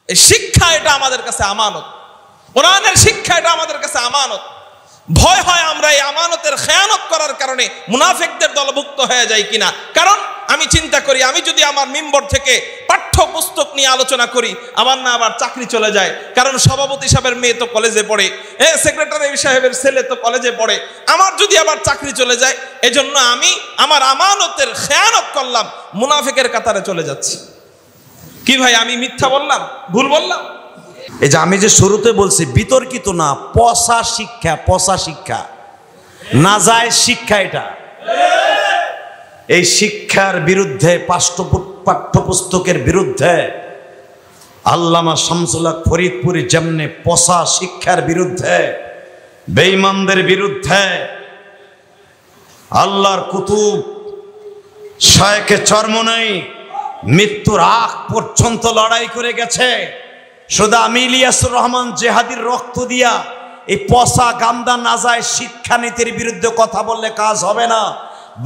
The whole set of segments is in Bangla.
এই শিক্ষা এটা আমাদের কাছে আমানত, কোরআনের শিক্ষা এটা আমাদের কাছে আমানত। ভয় হয় আমরা এই আমানতের খেয়ানত করার কারণে মুনাফিকদের দলভুক্ত হয়ে যাই কিনা। কারণ আমি চিন্তা করি, আমি যদি আমার মিম্বর থেকে পাঠ্যপুস্তক নিয়ে আলোচনা করি, আমার না আবার চাকরি চলে যায়। কারণ সভাপতি সাহেবের মেয়ে তো কলেজে পড়ে, সেক্রেটারি সাহেবের ছেলে তো কলেজে পড়ে, আমার যদি আবার চাকরি চলে যায়, এজন্য আমি আমার আমানতের খেয়ানত করলাম, মুনাফিকের কাতারে চলে যাচ্ছি। কি ভাই, আমি মিথ্যা বললাম, ভুল বললাম? এই যে আমি যে শুরুতে বলছি বিতর্কিত না, পচা শিক্ষা, পচা শিক্ষা, নাজায়েজ শিক্ষা। এটা এই শিক্ষার বিরুদ্ধে, পাঠ্যপুস্তকের বিরুদ্ধে আল্লামা শামসুল হক ফরিদপুরি যেমনি পচা শিক্ষার বিরুদ্ধে, বেঈমানদের বিরুদ্ধে আল্লাহর কুতুব শায়েখে চরমনাই মৃত্যুর আগ পর্যন্ত লড়াই করে গেছে। শুধু আমি ইলিয়াসুর রহমান জেহাদির রক্ত দিয়া এই পচা গান্দা নাজায়েজ শিক্ষানীতির বিরুদ্ধে কথা বললে কাজ হবে না।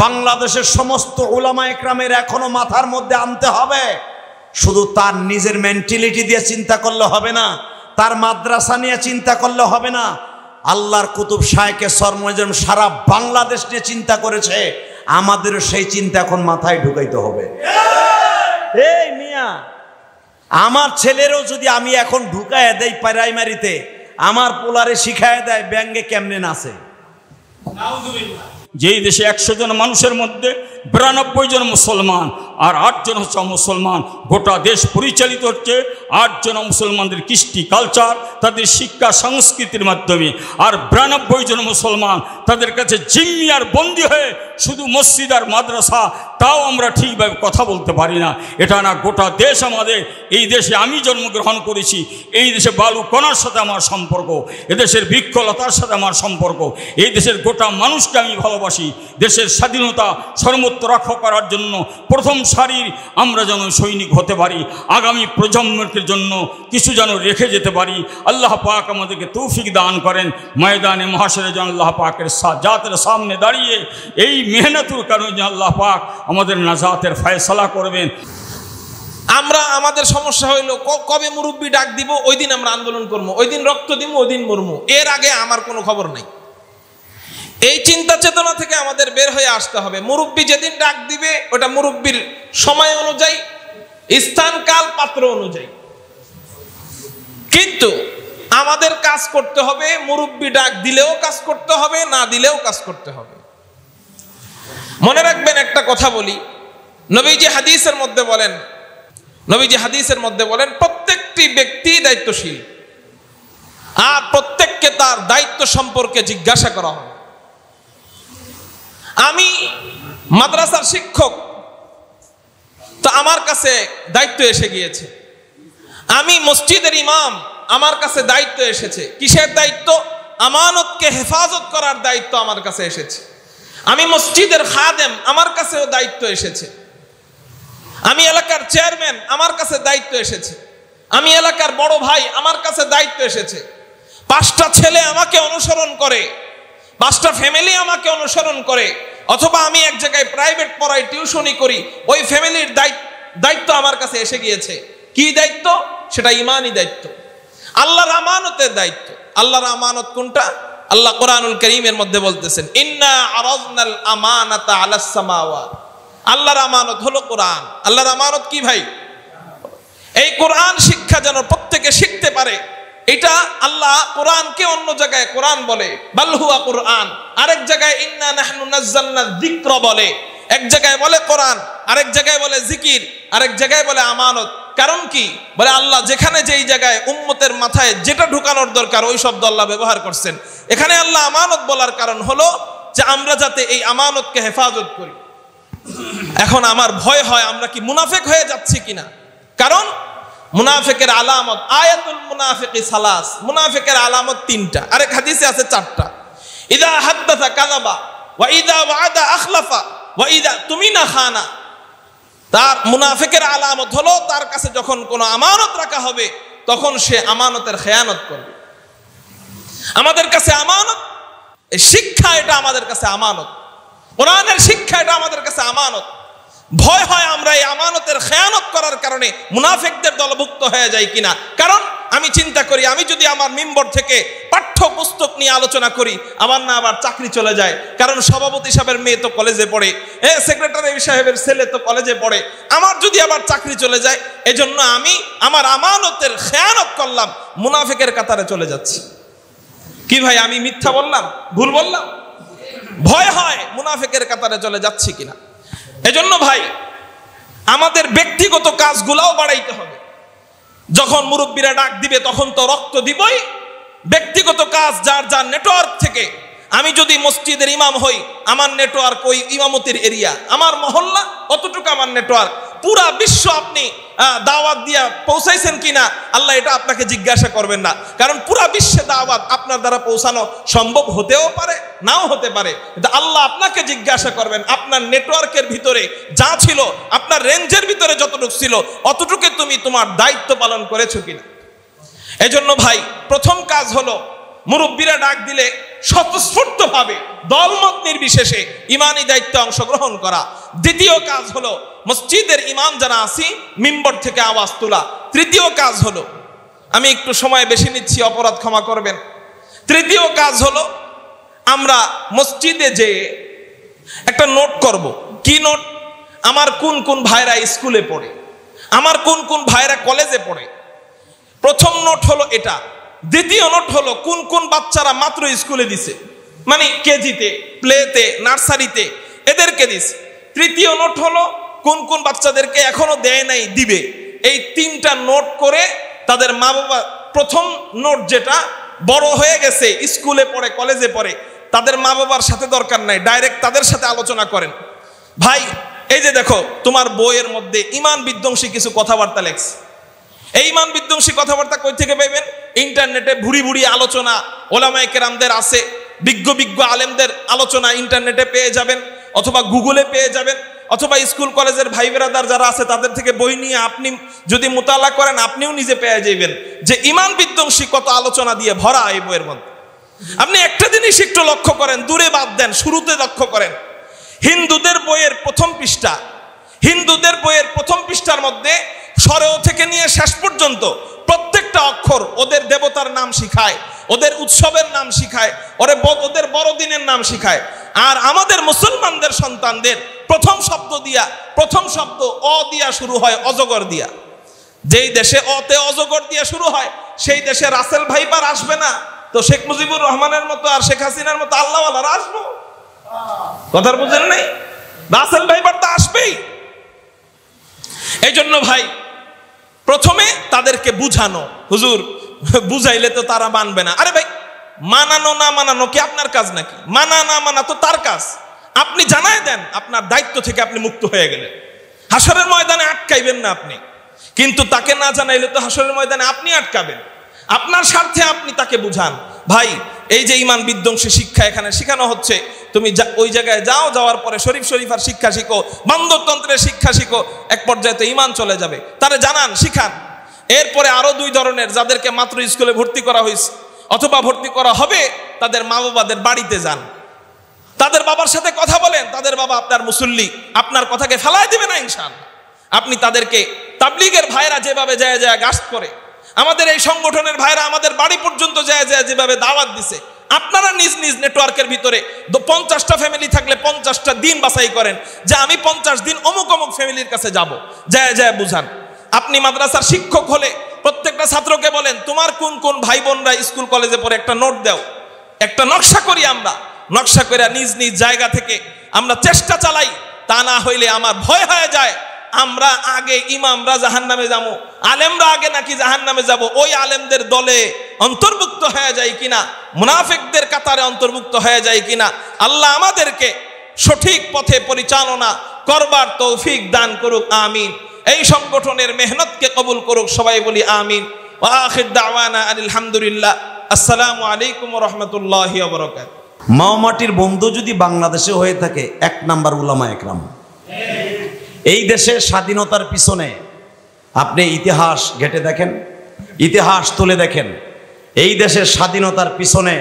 বাংলাদেশের সমস্ত উলামা একরামের এখনো মাথার মধ্যে আনতে হবে, শুধু তার নিজের মেন্টালিটি দিয়ে চিন্তা করলে হবে না, তার মাদ্রাসা নিয়ে চিন্তা করলে হবে না। আল্লাহর কুতুব শায়েখে চরমনাই সারা বাংলাদেশ নিয়ে চিন্তা করেছে, আমাদেরও সেই চিন্তা এখন মাথায় ঢুকাইতে হবে। এই মিয়া, আমার ছেলেরও যদি আমি এখন ঢুকায় দেই প্রাইমারিতে, আমার পোলারে শিখায় দেয় ব্যাঙ্গে কেমনে নাচে। যেই দেশে 100 জন মানুষের মধ্যে 92 জন মুসলমান আর 8 জন হচ্ছে মুসলমান, গোটা দেশ পরিচালিত হচ্ছে 8 জন মুসলমানদের কৃষ্টি কালচার, তাদের শিক্ষা সংস্কৃতির মাধ্যমে। আর 92 জন মুসলমান তাদের কাছে জিম্মি আর বন্দী হয়ে শুধু মসজিদ আর মাদ্রাসা, তাও আমরা ঠিকভাবে কথা বলতে পারি না। এটা না, গোটা দেশ আমাদের। এই দেশে আমি জন্মগ্রহণ করেছি, এই দেশে বালু কণার সাথে আমার সম্পর্ক, এদেশের বৃক্ষলতার সাথে আমার সম্পর্ক, এই দেশের গোটা মানুষকে আমি ভালোবাসি। দেশের স্বাধীনতা সর্বত্র রক্ষা করার জন্য প্রথম সারির আমরা যেন সৈনিক হতে পারি, আগামী প্রজন্মের জন্য কিছু যেন রেখে যেতে পারি। আল্লাহ পাক আমাদেরকে তৌফিক দান করেন। ময়দানে মহাশরে যেন আল্লাহ পাকের জাতের সামনে দাঁড়িয়ে এই মেহনতের কারণে যেন আল্লাহ পাক আমাদের নাজাতের ফয়সালা করবেন। আমরা আমাদের সমস্যা হইলো কবে মুরব্বী ডাক দিব, ওই দিন আমরা আন্দোলন করবো, ওই দিন রক্ত দিব, ওই দিন মরমু, এর আগে আমার কোনো খবর নাই। এই চিন্তা চেতনা থেকে আমাদের বের হয়ে আসতে হবে। মুরব্বী যেদিন ডাক দিবে ওটা মুরব্বীর সময় অনুযায়ী, স্থান কাল পাত্র অনুযায়ী, কিন্তু আমাদের কাজ করতে হবে। মুরব্বী ডাক দিলেও কাজ করতে হবে, না দিলেও কাজ করতে হবে। মনে রাখবেন একটা কথা বলি, নবীজি হাদিসের মধ্যে বলেন প্রত্যেকটি ব্যক্তি দায়িত্বশীল, আর প্রত্যেককে তার দায়িত্ব সম্পর্কে জিজ্ঞাসা করা হবে। আমি মাদ্রাসার শিক্ষক, তো আমার কাছে দায়িত্ব এসে গিয়েছে। আমি মসজিদের ইমাম, আমার কাছে দায়িত্ব এসেছে। কিসের দায়িত্ব? আমানতকে হেফাজত করার দায়িত্ব আমার কাছে এসেছে। আমি মসজিদের খাদেম, আমার কাছেও দায়িত্ব এসেছে। আমি এলাকার চেয়ারম্যান, আমার কাছে দায়িত্ব এসেছে। আমি এলাকার বড় ভাই, আমার কাছে দায়িত্ব এসেছে। 5টা ছেলে আমাকে অনুসরণ করে, 5টা ফ্যামিলি আমাকে অনুসরণ করে, অথবা আমি এক জায়গায় প্রাইভেট পড়াই, টিউশনি করি, ওই ফ্যামিলির দায়িত্ব আমার কাছে এসে গিয়েছে। কি দায়িত্ব? সেটা ঈমানি দায়িত্ব, আল্লাহর আমানতের দায়িত্ব। আল্লাহর আমানত কোনটা? আল্লাহ কোরআনুল কারীমের মধ্যে বলতেছেন, ইন্না আরাজনাল আমানাতা আলাস সামাওয়াত। আল্লাহর আমানত হলো কোরআন। আল্লাহর আমানত কি ভাই? এই কোরআন শিক্ষা যেন প্রত্যেকে শিখতে পারে। এটা আল্লাহ কোরআনকে অন্য জায়গায় কোরআন বলে, বাল হুয়া কোরআন, আরেক জায়গায় ইন্না নাহনু নাযালনা যিকরা বলে, এক জায়গায় বলে কোরআন, আরেক জায়গায় বলে জিকির, আরেক জায়গায় বলে আমানত। কারণ কি? বলে আল্লাহ যেখানে যেই জায়গায় উম্মতের মাথায় যেটা ঢুকানোর দরকার ওই শব্দ আল্লাহ ব্যবহার করছেন। এখানে আল্লাহ আমানত বলার কারণ হলো যে আমরা যাতে এই আমানতকে হেফাজত করি। এখন আমার ভয় হয় আমরা কি মুনাফিক হয়ে যাচ্ছি কিনা। কারণ মুনাফিকের আলামত, আয়াতুল মুনাফিকি সালাস, মুনাফিকের আলামত 3টা, আরেক হাদিসে আছে 4টা। ইদা হাদাসা কাযাবা ওয়া ইদা ওয়াদা আখলাফা ওয়া ইদা তুমিনা খানা। তার মুনাফিকের আলামত হলো তার কাছে যখন কোনো আমানত রাখা হবে তখন সে আমানতের খেয়ানত করবে। আমাদের কাছে আমানত, এই শিক্ষা এটা আমাদের কাছে আমানত, কোরআনের শিক্ষা এটা আমাদের কাছে আমানত। ভয় হয় আমরা এই আমানতের খেয়ানত করার কারণে মুনাফিকদের দলভুক্ত হয়ে যাই কিনা। কারণ আমি চিন্তা করি, আমি যদি আমার মিম্বর থেকে পাঠ্যপুস্তক নিয়ে আলোচনা করি, আমার না আবার চাকরি চলে যায়। কারণ সভাপতি সাহেবের মেয়ে তো কলেজে পড়ে, সেক্রেটারি সাহেবের ছেলে তো কলেজে পড়ে, আমার যদি আবার চাকরি চলে যায়, এজন্য আমি আমার আমানতের খেয়ানত করলাম, মুনাফিকের কাতারে চলে যাচ্ছি। কি ভাই, আমি মিথ্যা বললাম, ভুল বললাম? ভয় হয় মুনাফিকের কাতারে চলে যাচ্ছি কিনা। এজন্য ভাই আমাদের ব্যক্তিগত কাজগুলাও বাড়াইতে হবে। যখন মুরব্বীরা ডাক দিবে তখন তো রক্ত দিবই। ব্যক্তিগত কাজ যার যার নেটওয়ার্ক থেকে, আমি যদি মসজিদের ইমাম হই, আমার নেটওয়ার্ক ওই ইমামতির এরিয়া, আমার মহল্লা, অতটুকু আমার নেটওয়ার্ক। পুরা বিশ্ব আপনি দাওয়াত দিয়া পৌঁছাইছেন কিনা আল্লাহ এটা আপনাকে জিজ্ঞাসা করবেন না, কারণ পুরা বিশ্বে দাওয়াত আপনার দ্বারা পৌঁছানো সম্ভব হতেও পারে, নাও হতে পারে। কিন্তু আল্লাহ আপনাকে জিজ্ঞাসা করবেন আপনার নেটওয়ার্কের ভিতরে যা ছিল, আপনার রেঞ্জের ভিতরে যতটুকু ছিল, অতটুকু তুমি তোমার দায়িত্ব পালন করেছো কিনা। এজন্য ভাই প্রথম কাজ হলো মুরব্বীরা ডাক দিলে স্বতঃস্ফূর্তভাবে দলমত নির্বিশেষে ইমানি দায়িত্বে অংশগ্রহণ করা। দ্বিতীয় কাজ হলো মসজিদের ইমাম যারা আছি মিম্বর থেকে আওয়াজ তোলা। তৃতীয় কাজ হলো, আমি একটু সময় বেশি নিচ্ছি, অপরাধ ক্ষমা করবেন। তৃতীয় কাজ হলো আমরা মসজিদে যে একটা নোট করব। কি নোট? আমার কোন কোন ভাইরা স্কুলে পড়ে, আমার কোন কোন ভাইরা কলেজে পড়ে। প্রথম নোট হলো এটা। দ্বিতীয় নোট হলো কোন কোন বাচ্চারা মাত্র স্কুলে দিছে, মানে কেজিতে, প্লেতে, নার্সারিতে, এদেরকে দিছে। তৃতীয় নোট হলো কোন কোন বাচ্চাদেরকে এখনো দেয় নাই, দিবে। এই তিনটা নোট করে তাদের মা বাবা, প্রথম নোট যেটা বড় হয়ে গেছে, স্কুলে পড়ে, কলেজে পড়ে, তাদের মা বাবার সাথে দরকার নাই, ডাইরেক্ট তাদের সাথে আলোচনা করেন। ভাই এই যে দেখো তোমার বইয়ের মধ্যে ইমান বিধ্বংসী কিছু কথাবার্তা লেখছে। এই ইমান বিধ্বংসী কথাবার্তা কই থেকে পাইবেন? ইন্টারনেটে ভুরি ভুরি আলোচনা ওলামায়ে কেরামদের আছে, বিজ্ঞ বিজ্ঞ আলেমদের আলোচনা ইন্টারনেটে পেয়ে যাবেন, অথবা গুগলে পেয়ে যাবেন, অথবা স্কুল কলেজের ভাই বেরাদার যারা আছে তাদের থেকে বই নিয়ে আপনি যদি মুতালা করেন, আপনিও নিজে পেয়ে যাবেন যে ইমান বিধ্বংসী কত আলোচনা দিয়ে ভরা এই বইয়ের মধ্যে। আপনি একটা জিনিস একটু লক্ষ্য করেন, দূরে বাদ দেন, শুরুতে লক্ষ্য করেন। হিন্দুদের বইয়ের প্রথম পৃষ্ঠা, হিন্দুদের বইয়ের প্রথম পৃষ্ঠার মধ্যে সরেও থেকে নিয়ে শেষ পর্যন্ত প্রত্যেকটা অক্ষর ওদের দেবতার নাম শিখায়, ওদের উৎসবের নাম শিখায়, ওদের বড়দিনের নাম শিখায়। আর আমাদের মুসলমানদের সন্তানদের প্রথম শব্দ দিয়া, প্রথম শব্দ অ দিয়া শুরু হয়, অজগর দিয়া। যেই দেশে অতে অজগর দিয়া শুরু হয় সেই দেশে রাসেল ভাইপার আসবে না, তো শেখ মুজিবুর রহমানের মতো আর শেখ হাসিনার মতো আল্লাহওয়ালারা আসবো? কথার বুঝেন নাই? রাসেল ভাইপার তো আসবেই। এই জন্য ভাই প্রথমে তাদেরকে বুঝানো, হুজুর বুঝাইলে তো তারা মানবে না। আরে ভাই, মানানো না মানানো কি আপনার কাজ নাকি? মানা না মানা তো তার কাজ। আপনি জানায় দেন, আপনার দায়িত্ব থেকে আপনি মুক্ত হয়ে গেলেন। হাসরের ময়দানে আটকাইবেন না আপনি, কিন্তু তাকে না জানাইলে তো হাসরের ময়দানে আপনি আটকাবেন। আপনার স্বার্থে আপনি তাকে বুঝান। ভাই এই যে ইমান বিধ্বংসী শিক্ষা এখানে শেখানো হচ্ছে, তুমি ওই জায়গায় যাও, যাওয়ার পরে শরীফ শরীফার শিক্ষা শিখো, বান্দরতন্ত্রের শিক্ষা শিখো, এক পর্যায়ে তো ইমান চলে যাবে। তারে জানান, শিখান। এরপরে আরো দুই ধরনের, যাদেরকে মাত্র স্কুলে ভর্তি করা হয়েছে অথবা ভর্তি করা হবে, তাদের মা বাবাদের বাড়িতে যান, তাদের বাবার সাথে কথা বলেন। তাদের বাবা আপনার মুসল্লি, আপনার কথাকে ফেলায় দিবে না ইনশাআল্লাহ। আপনি তাদেরকে, তাবলীগের ভাইরা যেভাবে যায় যায় গাস্ট করে, আমাদের এই সংগঠনের ভাইরা আমাদের বাড়ি পর্যন্ত যায় যায় যেভাবে দাওয়াত দিছে, আপনারা নিজ নিজ নেটওয়ার্কের ভিতরে 50টা ফ্যামিলি থাকলে 50টা দিন বাছাই করেন যে আমি 50 দিন অমুক অমুক ফ্যামিলির কাছে যাব, যায় যায় বুঝান। আপনি মাদ্রাসার শিক্ষক হলে প্রত্যেকটা ছাত্রকে বলেন, তোমার কোন কোন ভাই বোনরা স্কুল কলেজে পড়ে একটা নোট দাও, একটা নকশা করি আমরা, নকশা করে নিজ নিজ জায়গা থেকে আমরা চেষ্টা চালাই। তা না হইলে আমার ভয় হয়ে যায় আমরা আগে ইমামরা জাহান্নামে যাবো, আলেমরা আগে নাকি জাহান্নামে যাব, ওই আলেমদের দলে অন্তর্ভুক্ত হয়ে যায় কিনা, মুনাফিকদের কাতারে অন্তর্ভুক্ত হয়ে যায় কিনা। আল্লাহ আমাদেরকে সঠিক পথে পরিচালনা করবার তৌফিক দান করুক, আমিন। এই সংগঠনের মেহনতকে কবুল করুক, সবাই বলি আমিন। ওয়া আখির দাওয়ানা আলহামদুলিল্লাহ। আসসালামু আলাইকুম ওয়া রাহমাতুল্লাহি ওয়া বারাকাতুহু। মাওমাটির বন্ধু যদি বাংলাদেশে হয়ে থাকে, 1 নাম্বার উলামায়ে কেরাম। এই দেশের স্বাধীনতার পিছনে আপনি ইতিহাস ঘেটে দেখেন, ইতিহাস তুলে দেখেন, এই দেশের স্বাধীনতার পিছনে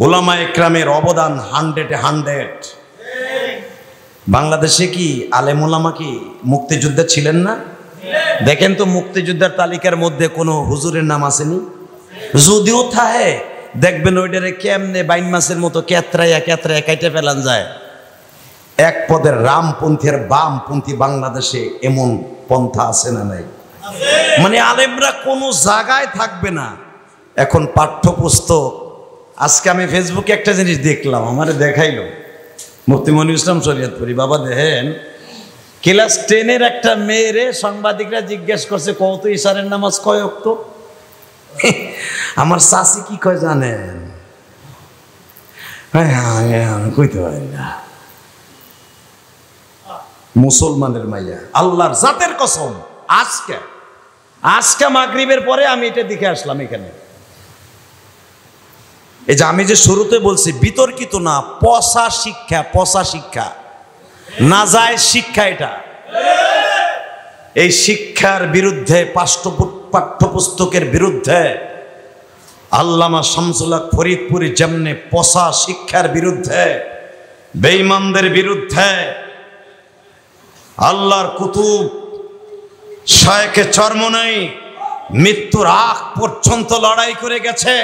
উলামায়ে কেরামের অবদান 100-এ 100। বাংলাদেশে কি আলেম ওলামা কি মুক্তিযোদ্ধা ছিলেন না? দেখেন তো মুক্তিযোদ্ধার তালিকার মধ্যে কোনো হুজুরের নাম আসেনি? যদিও থাকে দেখবেন ওইটারে কেমনে বাইন মাছের মতো কেতরাইয়া কাইটে ফেলান যায়। এক পদের রামপন্থী আর বামপন্থী বাংলাদেশে এমন পন্থা আছে না নাই? মানে আলেমরা কোনো জায়গায় থাকবে না। এখন পাঠ্যপুস্তক, আজকে আমি ফেসবুকে একটা জিনিস দেখলাম, আমারে দেখাইলো মুফতি মনিরুল ইসলাম শরীয়তপুরী। বাবা দেখেন, ক্লাস 10-এর একটা মেয়েরে সাংবাদিকরা জিজ্ঞেস করছে কত ইশারের নামাজ কয় ওয়াক্ত? আমার শাশি কি কয় জানেন? কইতে পারি না। মুসলমানের মাইয়া, আল্লাহর জাতের কসম, আজকে মাগরিবের পরে আমি এটা দেখে আসলাম এখানে। এই যে আমি যে শুরুতে বলছি বিতর্কিত না, পচা শিক্ষা, নাজায়েজ শিক্ষা। এটা এই শিক্ষার বিরুদ্ধে, পাঠ্যপুস্তকের বিরুদ্ধে আল্লামা শামসুল হক ফরিদপুরি যেমনে পচা শিক্ষার বিরুদ্ধে, বেঈমানদের বিরুদ্ধে আল্লাহর কুতুব শায়েখে চরমনাই মৃত্যুর আগ পর্যন্ত লড়াই করে গেছে।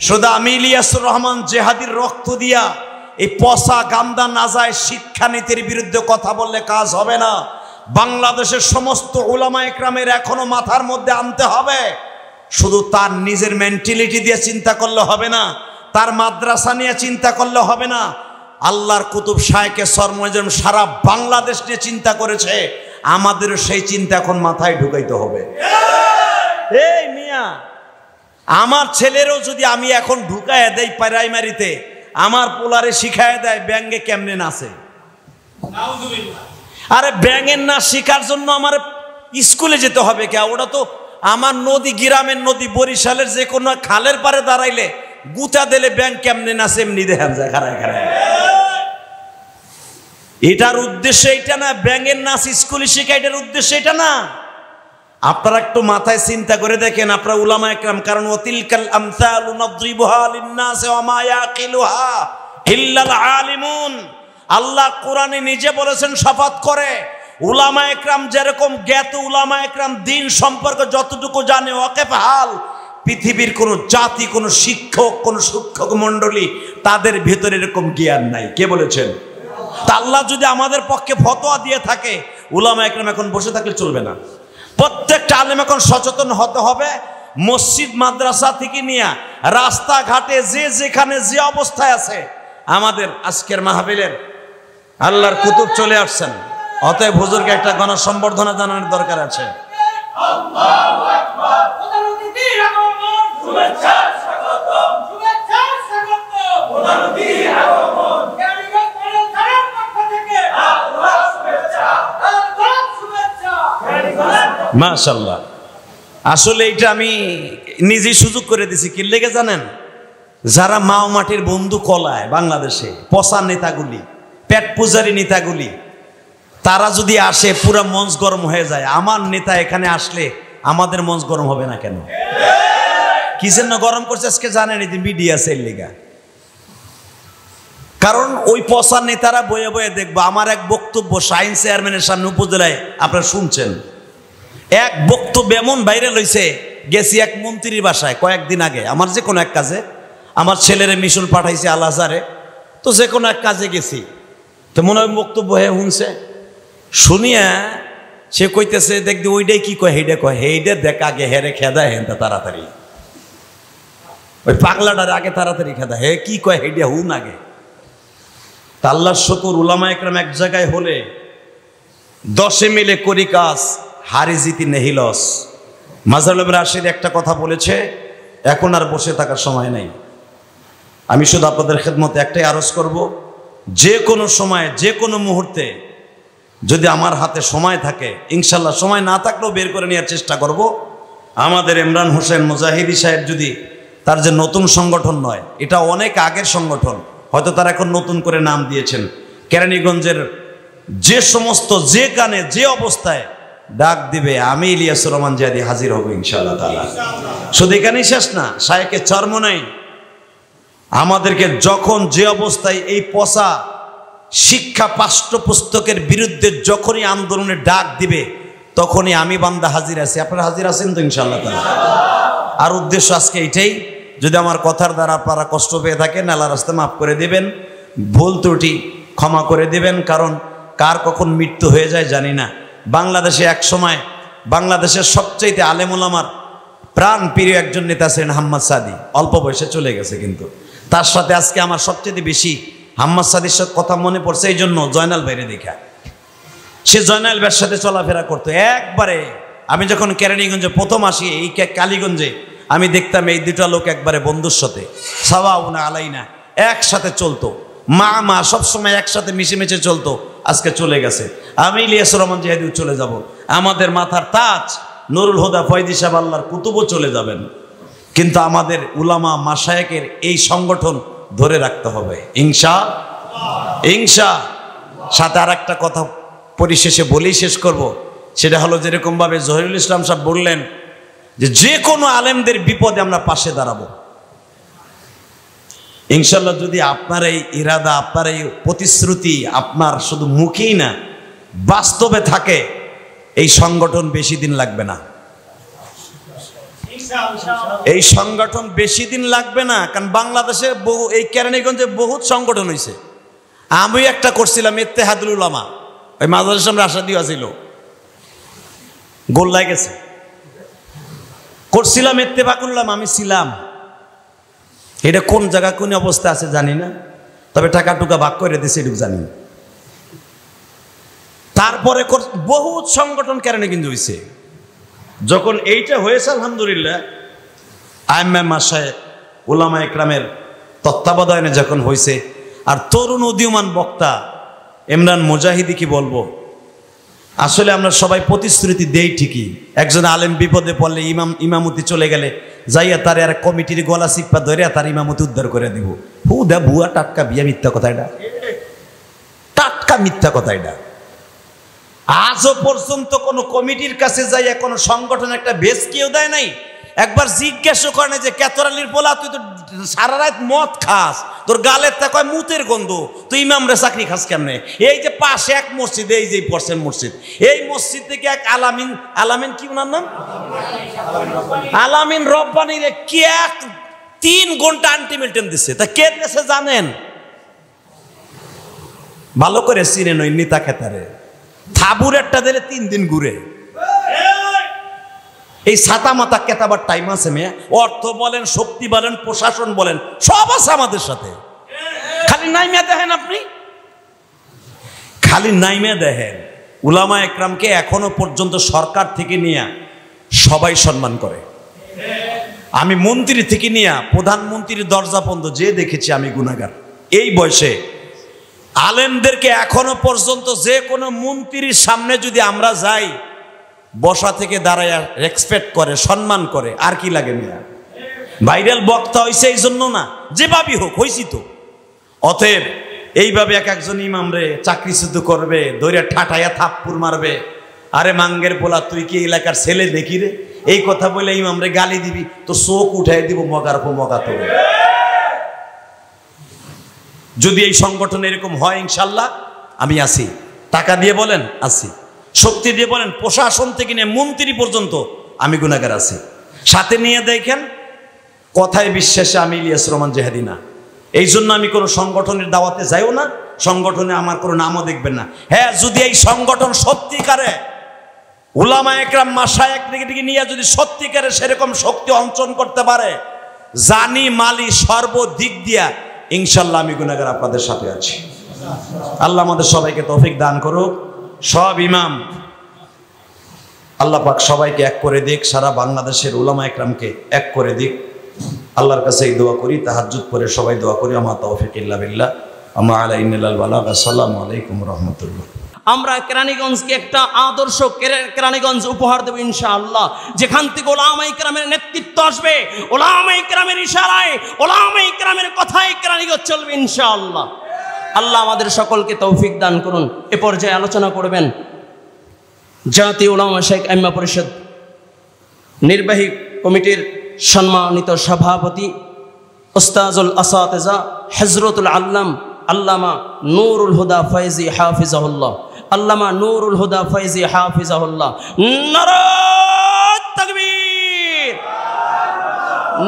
শুধু আমি ইলিয়াসুর রহমান জেহাদির রক্ত দিয়া এই পচা গান্দা নাজায়েজ শিক্ষানীতির বিরুদ্ধে কথা বললে কাজ হবে না। বাংলাদেশের সমস্ত উলামা একরামের এখনো মাথার মধ্যে আনতে হবে, শুধু তার নিজের মেন্টালিটি দিয়ে চিন্তা করলে হবে না, তার মাদ্রাসা নিয়ে চিন্তা করলে হবে না। আল্লাহর কুতুব শায়েখে চরমনাই সারা বাংলাদেশ নিয়ে চিন্তা করেছে, আমাদেরও সেই চিন্তা এখন মাথায় ঢুকাইতে হবে। এই মিয়া, আমার ছেলেরও যদি আমি এখন ঢুকায় দেই প্রাইমারিতে, আমার পোলারে শিখায় দেয় ব্যাঙ্গে কেমনে নাচে। আরে ব্যাঙের নাচ শিখার জন্য আমার স্কুলে যেতে হবে কে? ওটা তো আমার নদী, গ্রামের নদী, বরিশালের যে কোনো খালের পারে দাঁড়াইলে গুতা দিলে ব্যাঙ কেমনে নাচে এমনি দেখা যায় খাড়ায় খাড়ায়। এটার উদ্দেশ্য এটা না, ব্যাঙের নাচ স্কুলে শিখা, এটার উদ্দেশ্য এটা না। আপনারা একটু মাথায় চিন্তা করে দেখেন, আপনারা উলামা একরাম, কারণ ওয়াতিলকাল আমসালু নাদরিবুহা লিন-নাসি ওয়া মা ইয়াকিলুহা ইল্লাল আলিমুন। আল্লাহ কোরআনে নিজে বলেছেন, শপথ করে, উলামা একরাম যেরকম জ্ঞাত, উলামা একরাম দিন সম্পর্কে যতটুকু জানে, ওয়াকিফ হাল, পৃথিবীর কোন জাতি, কোন শিক্ষক, কোন শিক্ষক মণ্ডলী তাদের ভেতরে এরকম জ্ঞান নাই। কে বলেছেন? তা আল্লাহ যদি আমাদের পক্ষে ফতোয়া দিয়ে থাকে, উলামা একরাম এখন বসে থাকলে চলবে না। প্রত্যেকটা আলেম এখন সচেতন হতে হবে। মসজিদ মাদ্রাসা থেকে নিয়ে রাস্তাঘাটে যে যেখানে যে অবস্থায় আছে, আমাদের আজকের মাহফিলের আল্লাহর কুতুব চলে আসছেন, অতএব হুজুরকে একটা গণসম্বর্ধনা জানানোর দরকার আছে। আল্লাহু আকবার। মাশাআল্লাহ। আসলে এটা আমি নিজেই সুযোগ করে দিছি, কি লেগে জানেন? যারা মাও মাটির বন্ধু কলায় বাংলাদেশে, পচা নেতাগুলি, পেট পূজারী নেতাগুলি, তারা যদি আসে পুরো মঞ্চ গরম হয়ে যায়। আমার নেতা এখানে আসলে আমাদের মঞ্চ গরম হবে না কেন? কি জন্য গরম করছে আজকে জানেন? এই যে মিডিয়া সেল লেগা। কারণ ওই পচা নেতারা বয়ে বয়ে দেখবো। আমার এক বক্তব্য শাহিন চেয়ারম্যানের সামনে উপজেলায় আপনারা শুনছেন, এক বক্তব্য এমন ভাইরাল হয়েছে। গেছি এক মন্ত্রীর বাসায় কয়েকদিন আগে, আমার যে কোনো এক কাজে, আমার ছেলেরে মিশন পাঠাইছে আল আজহারে, তো যে কোনো এক কাজে গেছি, তো মনে হয় বক্তব্য হয়ে শুনছে, শুনিয়া সে কইতেছে, দেখবি ওইটাই কি কয়, হেইডা কয়, হেইডা দেখ আগে হেরে খেদা হেনটা তাড়াতাড়ি, ওই পাগলাটার আগে তাড়াতাড়ি খেদা, হে কি কয় হেইডা হুন আগে। তা আল্লাহর শুকর, উলামা একরাম এক জায়গায় হলে 10 মিলে করি কাজ, হারি জিতি নেহিলস। মাজারুল রাশিদ একটা কথা বলেছে, এখন আর বসে থাকার সময় নেই। আমি শুধু আপনাদের খেদমতে একটাই আরজ করব, যে কোনো সময়, যে কোনো মুহূর্তে যদি আমার হাতে সময় থাকে, ইনশাল্লাহ সময় না থাকলেও বের করে নেওয়ার চেষ্টা করব। আমাদের ইমরান হোসেন মুজাহিদি সাহেব যদি, তার যে নতুন সংগঠন নয়, এটা অনেক আগের সংগঠন, হয়তো তারা এখন নতুন করে নাম দিয়েছেন, কেরানীগঞ্জের যে সমস্ত, যে কানে যে অবস্থায় ডাক দিবে, আমি ইলিয়াসুর রহমান জিহাদি হাজির হব ইনশাআল্লাহ তাআলা। শুধু এখানেই শেষ না, শায়েখে চরমনাই আমাদেরকে যখন যে অবস্থায় এই পচা শিক্ষা পাঠ্যপুস্তকের বিরুদ্ধে যখনই আন্দোলনের ডাক দিবে তখনই আমি বান্দা হাজির আছি। আপনারা হাজির আছেন তো ইনশাআল্লাহ তাআলা? আর উদ্দেশ্য আজকে এইটাই, যদি আমার কথার দ্বারা আপনারা কষ্ট পেয়ে থাকেন আল্লাহর রাস্তায় মাফ করে দিবেন, ভুল ত্রুটি ক্ষমা করে দিবেন, কারণ কার কখন মৃত্যু হয়ে যায় জানি না। বাংলাদেশে এক সময় বাংলাদেশের সবচাইতে আলেম ওলামার প্রাণ প্রিয় একজন নেতা ছিলেন হাম্মাদ সাদি, অল্প বয়সে চলে গেছে, কিন্তু তার সাথে আজকে আমার সবচেয়ে বেশি হাম্মাদ সাদির সাথে কথা মনে পড়ছে এই জন্য জয়নাল ভাইরে দেখা। সে জয়নাল ভাইয়ের সাথে চলাফেরা করতো একবারে। আমি যখন কেরানীগঞ্জে প্রথম আসি, এই কালীগঞ্জে, আমি দেখতাম এই দুটা লোক একবারে বন্ধুর সাথে সাওয়াউনা আলাইনা একসাথে চলতো, মা সবসময় একসাথে মিশে চলতো। আজকে চলে গেছে। আমি ইলিয়াসুর রহমান জিহাদি চলে যাব, আমাদের মাথার তাজ নুরুল হুদা ফয়জি সাহেব আল্লাহর কুতুবও চলে যাবেন, কিন্তু আমাদের উলামা মাশায়েখের এই সংগঠন ধরে রাখতে হবে ইনশাআল্লাহ। সাথে আর একটা কথা পরিশেষে বলেই শেষ করব, সেটা হলো যেরকম ভাবে জহিরুল ইসলাম সাহেব বললেন যে কোনো আলেমদের বিপদে আমরা পাশে দাঁড়াবো ইনশাআল্লাহ। যদি আপনার এই ইরাদা, আপনার এই প্রতিশ্রুতি আপনার শুধু মুখেই না বাস্তবে থাকে, এই সংগঠন বেশি দিন লাগবে না, এই সংগঠন বেশি দিন লাগবে না। কারণ বাংলাদেশে বহু, এই কেরানীগঞ্জে বহুত সংগঠন হয়েছে। আমি একটা করছিলাম ইত্তেহাদুল উলামা, ওই মাদ্রাসার সামনে আশা দিয়ে ছিল, গোল্লায় গেছে। করছিলাম ইত্তেফাকুল উলামা, আমি ছিলাম। এটা কোন জায়গা কোন অবস্থা আছে জানি না, তবে টাকা টুকা ভাগ করে দিয়েছে এটুকু জানি। তারপরে বহুত সংগঠন কেরানীগঞ্জ হয়েছে। যখন এইটা হয়েছে আলহামদুলিল্লাহ, আইম্মা মাশায়েখ উলামা ইকরামের তত্ত্বাবধানে যখন হয়েছে, আর তরুণ উদীয়মান বক্তা ইমরান মুজাহিদি, কি বলবো, আসলে আমরা সবাই প্রতিশ্রুতি দেই ঠিকই, একজন আলেম বিপদে পড়লে ইমামতি চলে গেলে যাইয়া তার আর কমিটির গলা চিপ্পা ধরে তার ইমামতি উদ্ধার করে দিব। হুদা ভুয়া টাটকা বিয়া মিথ্যা কথা, এটা টাটকা মিথ্যা কথা। এটা আজও পর্যন্ত কোনো কমিটির কাছে যাইয়া কোনো সংগঠন একটা বেশ কেউ দেয় নাই। একবার জিজ্ঞাসা করে না যে কেতরালির পোলা, তুই তো সারা রাত মদ খাস, তোর গালের তা কয় মুতের গন্ধ, তুই ইমামরে চাকরি খাস কেমনে? এই যে পাশে এক মসজিদ, এই যে পড়ছেন মসজিদ, এই মসজিদ থেকে এক আলামিন কি ওনার নাম, আলামিন রব্বানি রে কি এক 3 ঘন্টা আলটিমেটাম দিচ্ছে। তা কে দিয়েছে জানেন? ভালো করে চিনেন ওই নিতা খেতারে, থাবুর একটা দিলে 3 দিন ঘুরে। এই ছাতা মাতা কেতাবার টাইম আছে মেয়ে, অর্থ বলেন, শক্তি বলেন, প্রশাসন বলেন, সব আছে আমাদের সাথে। খালি নাইমে দেখেন, আপনি খালি নাইমে দেখেন। উলামা একরামকে এখনো পর্যন্ত সরকার থেকে নিয়ে সবাই সম্মান করে। আমি মন্ত্রী থেকে নিয়ে প্রধানমন্ত্রীর দরজা পর্যন্ত যে দেখেছি আমি গুনাহগার। এই বয়সে আলেমদেরকে এখনো পর্যন্ত যে কোনো মন্ত্রীর সামনে যদি আমরা যাই, বসা থেকে দাঁড়ায় রেসপেক্ট করে, সম্মান করে। আর কি লাগে মিয়া? ভাইরাল বক্তা হয়েছে এই জন্য না, যেভাবেই হোক হয়েছি তো। অতএব এইভাবে একজন ইমামরে চাকরিচ্যুত করবে, ধরে ঠাটাইয়া থাপ্পুর মারবে, আরে মাঙ্গের পোলা তুই কি এলাকার ছেলে দেখি রে, এই কথা বলে ইমামরে গালি দিবি, তো চোখ উঠাই দিব মগার পর মগা। তো যদি এই সংগঠন এরকম হয় ইনশাল্লাহ আমি আছি। টাকা দিয়ে বলেন আছি, শক্তি দিয়ে বলেন, প্রশাসন থেকে নিয়ে মন্ত্রী পর্যন্ত আমি গুনাহগার আছি। সাথে নিয়ে দেখেন, কথায় বিশ্বাসে আমি ইলিয়াসুর রহমান জিহাদি না। এই জন্য আমি কোনো সংগঠনের দাওয়াতে যাইও না, সংগঠনে আমার কোনো নামও দেখবেন না। হ্যাঁ, যদি এই সংগঠন সত্যিকারে উলামা একরাম মাশায়েখ থেকে নিয়ে যদি সত্যিকারে সেরকম শক্তি অঞ্চন করতে পারে, জানি মালি সর্বদিক দিয়া, ইনশাল্লাহ আমি গুনাহগার আপনাদের সাথে আছি। আল্লাহ আমাদের সবাইকে তৌফিক দান করুক। সব ইমাম আল্লাহ পাক সবাইকে এক করে দিক, সারা বাংলাদেশের উলামা একরামকে এক করে দিক। আল্লাহর কাছে এই দোয়া করি, তাহাজ্জুদ করে সবাই দোয়া করি। আমা তৌফিক ইল্লা বিল্লাহ, আমা আলাইনাল বালাগ। আসসালামু আলাইকুম রাহমাতুল্লাহ। আমরা কেরানীগঞ্জকে একটা আদর্শ কেরানীগঞ্জ উপহার দেব ইনশাআল্লাহ, যেখান থেকে ওলামায়ে কেরামের নেতৃত্ব আসবে, ওলামায়ে কেরামের ইশারায়, ওলামায়ে কেরামের কথায় কেরানীগঞ্জ চলবে ইনশাআল্লাহ। আল্লাহ আমাদের সকলকে তৌফিক দান করুন। এ পর্যায়ে আলোচনা করবেন জাতীয় উলামা মাশায়েখ আইম্মা পরিষদ নির্বাহী কমিটির সম্মানিত সভাপতি উস্তাজুল আসাতিজা হযরতুল আল্লাম আল্লামা নূরুল হুদা ফয়জি হাফিজাহুল্লাহ, আল্লামা নূরুল হুদা ফয়জি হাফিজাহুল্লাহ। নারায়ে তাকবীর,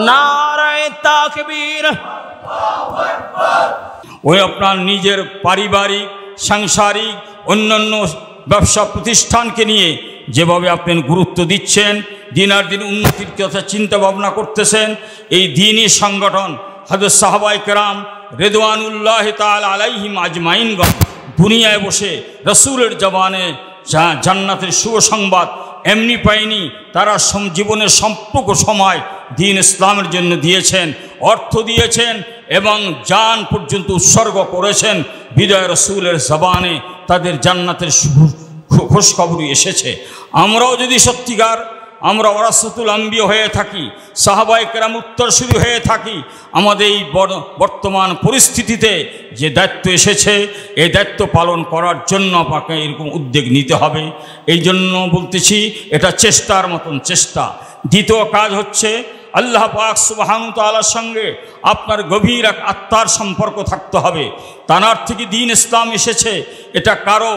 নারায়ে তাকবীর। ওই আপনার নিজের পারিবারিক, সাংসারিক, অন্যান্য ব্যবসা প্রতিষ্ঠানকে নিয়ে যেভাবে আপনি গুরুত্ব দিচ্ছেন, দিন আর দিন উন্নতির কথা চিন্তা ভাবনা করতেছেন, এই দিনই সংগঠন হযরত সাহাবায়ে কেরাম রিদওয়ানুল্লাহ তাআলা আলাইহিম আজমাইনগণ দুনিয়ায় বসে রাসূলের জবানে জান্নাতের শুভ সংবাদ এমনি পায়নি, তারা জীবনের সম্পূর্ণ সময় দ্বীন ইসলামের জন্য দিয়েছেন, অর্থ দিয়েছেন এবং জান পর্যন্ত উৎসর্গ করেছেন। বিদায় রাসূলের জবানে তাদের জান্নাতের খুশখবরই এসেছে। আমরাও যদি সত্যিকার আমরা ওয়ারাসাতুল আম্বিয়া হয়ে থাকি, সাহাবায়ে কেরাম উত্তরসূরি হয়ে থাকি, আমাদের এই বর্তমান পরিস্থিতিতে যে দায়িত্ব এসেছে, এই দায়িত্ব পালন করার জন্য আপনাকে এরকম উদ্যোগ নিতে হবে। এই জন্য বলতেছি এটা চেষ্টার মতন চেষ্টা। দ্বিতীয় কাজ হচ্ছে আল্লাহ পাক সুবহানাহু ওয়া তাআলার সঙ্গে আপনার গভীর এক আত্মার সম্পর্ক থাকতে হবে। তানার থেকে দ্বীন ইসলাম এসেছে, এটা কারো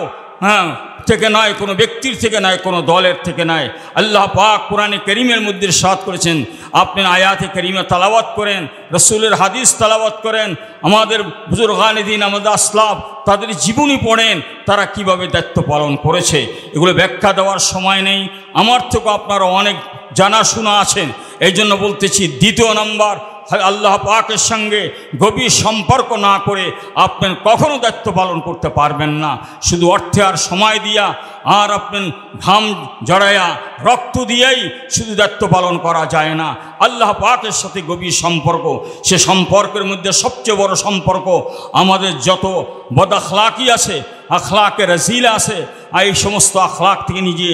থেকে নয়, কোনো ব্যক্তির থেকে নয়, কোনো দলের থেকে নয়। আল্লাহ পাক কোরআনে কারীমের মধ্যে ইরশাদ করেছেন, আপনি আয়াতে কারীমা তেলাওয়াত করেন, রাসূলের হাদিস তেলাওয়াত করেন, আমাদের বুজুর্গানে দ্বীন, আমাদের আসলাফ তাদের জীবনী পড়েন, তারা কিভাবে দায়িত্ব পালন করেছে। এগুলো ব্যাখ্যা দেওয়ার সময় নেই, আমার থেকে আপনারা অনেক জানাশোনা আছেন। এই জন্য বলতেছি, দ্বিতীয় নম্বর, আল্লাহ পাকের সঙ্গে গভীর সম্পর্ক না করে আপনি কখনো দায়িত্ব পালন করতে পারবেন না। শুধু অর্থে আর সময় দিয়া আর আপনি ঘাম জড়ায়া রক্ত দিয়েই শুধু দায়িত্ব পালন করা যায় না। আল্লাহ পাকের সাথে গভীর সম্পর্ক, সে সম্পর্কের মধ্যে সবচেয়ে বড় সম্পর্ক আমাদের যত বদ আখলাকি আছে, আখলাকে রাজিলা আছে, আর এই সমস্ত আখলাক থেকে নিজে